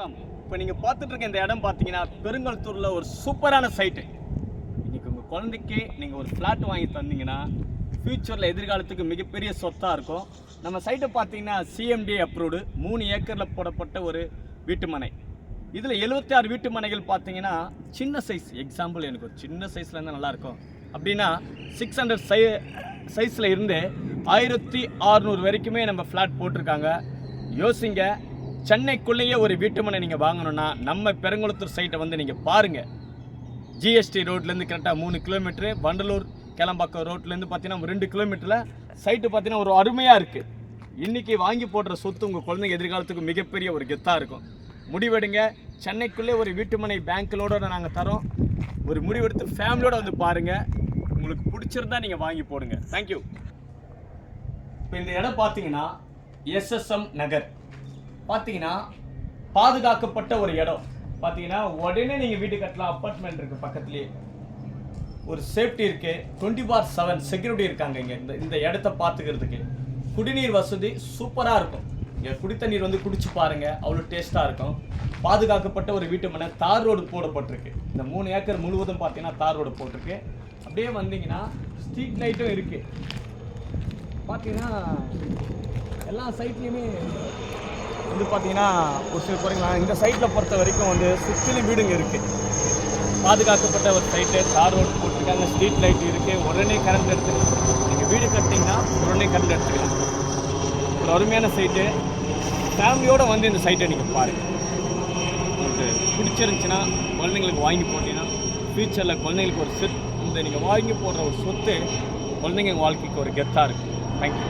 வணக்கம். இப்போ நீங்கள் பார்த்துட்டு இருக்க இந்த இடம் பார்த்தீங்கன்னா பெருங்கல்தூரில் ஒரு சூப்பரான சைட்டு. இன்றைக்கி உங்கள் குழந்தைக்கு நீங்கள் ஒரு ஃப்ளாட் வாங்கி தந்தீங்கன்னா ஃப்யூச்சரில் எதிர்காலத்துக்கு மிகப்பெரிய சொத்தாக இருக்கும். நம்ம சைட்டை பார்த்தீங்கன்னா CMDA அப்ரூவ்டு 3 ஏக்கரில் போடப்பட்ட ஒரு வீட்டு மனை. இதில் 76 வீட்டு மனைகள் பார்த்தீங்கன்னா சின்ன சைஸ். எக்ஸாம்பிள் எனக்கு ஒரு சின்ன சைஸில் இருந்தால் நல்லாயிருக்கும் அப்படின்னா 600 சைஸில் இருந்து 1600 வரைக்குமே நம்ம ஃப்ளாட் போட்டிருக்காங்க. யோசிங்க, சென்னைக்குள்ளேயே ஒரு வீட்டு மனை நீங்கள் வாங்கணுன்னா நம்ம பெருங்குளத்தூர் சைட்டை வந்து நீங்கள் பாருங்கள். GST ரோட்லேருந்து கரெக்டாக 3 கிலோமீட்ரு, வண்டலூர் கிளம்பாக்கம் ரோட்லேருந்து பார்த்தீங்கன்னா 2 கிலோமீட்டரில் சைட்டு பார்த்தீங்கன்னா ஒரு அருமையாக இருக்குது. இன்றைக்கி வாங்கி போடுற சொத்து உங்கள் குழந்தைங்க எதிர்காலத்துக்கு மிகப்பெரிய ஒரு கெத்தாக இருக்கும். முடிவெடுங்க. சென்னைக்குள்ளே ஒரு வீட்டு மனை பேங்க்லோட நாங்கள் தரோம். ஒரு முடிவெடுத்து ஃபேமிலியோடு வந்து பாருங்கள். உங்களுக்கு பிடிச்சிருந்தா நீங்கள் வாங்கி போடுங்க. தேங்க்யூ. இப்போ இந்த இடம் பார்த்தீங்கன்னா SSM நகர் பார்த்தீங்கன்னா பாதுகாக்கப்பட்ட ஒரு இடம். பார்த்தீங்கன்னா உடனே நீங்கள் வீடு கட்டலாம். அப்பார்ட்மெண்ட் இருக்குது பக்கத்துலேயே. ஒரு சேஃப்டி இருக்குது. 24/7 செக்யூரிட்டி இருக்காங்க இங்கே இந்த இடத்த பார்த்துக்கிறதுக்கு. குடிநீர் வசதி சூப்பராக இருக்கும். இங்கே குடித்தண்ணீர் வந்து குடிச்சு பாருங்கள், அவ்வளோ டேஸ்ட்டாக இருக்கும். பாதுகாக்கப்பட்ட ஒரு வீட்டு மனை. தார் ரோடு போடப்பட்டிருக்கு. இந்த 3 ஏக்கர் முழுவதும் பார்த்தீங்கன்னா தார் ரோடு போட்டிருக்கு. அப்படியே வந்தீங்கன்னா ஸ்ட்ரீட் லைட்டும் இருக்குது. பார்த்தீங்கன்னா எல்லா சைட்லேயுமே வந்து பார்த்தீங்கன்னா ஒரு சில குறைங்களா இந்த சைட்டில் பொறுத்த வரைக்கும் வந்து சுற்றிலும் வீடுங்க இருக்குது. பாதுகாக்கப்பட்ட ஒரு சைட்டு. தார் ரோடு போட்டிருக்காங்க. ஸ்ட்ரீட் லைட் இருக்குது. உடனே கரண்ட் எடுத்துக்கலாம். நீங்கள் வீடு கட்டிங்கன்னா உடனே கரண்ட் எடுத்துக்கலாம். ஒரு அருமையான சைட்டு. ஃபேமிலியோடு வந்து இந்த சைட்டை நீங்கள் பாருங்கள். உங்களுக்கு பிடிச்சிருந்துச்சின்னா குழந்தைங்களுக்கு வாங்கி போட்டிங்கன்னா ஃப்யூச்சரில் குழந்தைங்களுக்கு ஒரு இந்த நீங்கள் வாங்கி போடுற ஒரு சொத்து குழந்தைங்க வாழ்க்கைக்கு ஒரு கெத்தாக இருக்குது. தேங்க்யூ.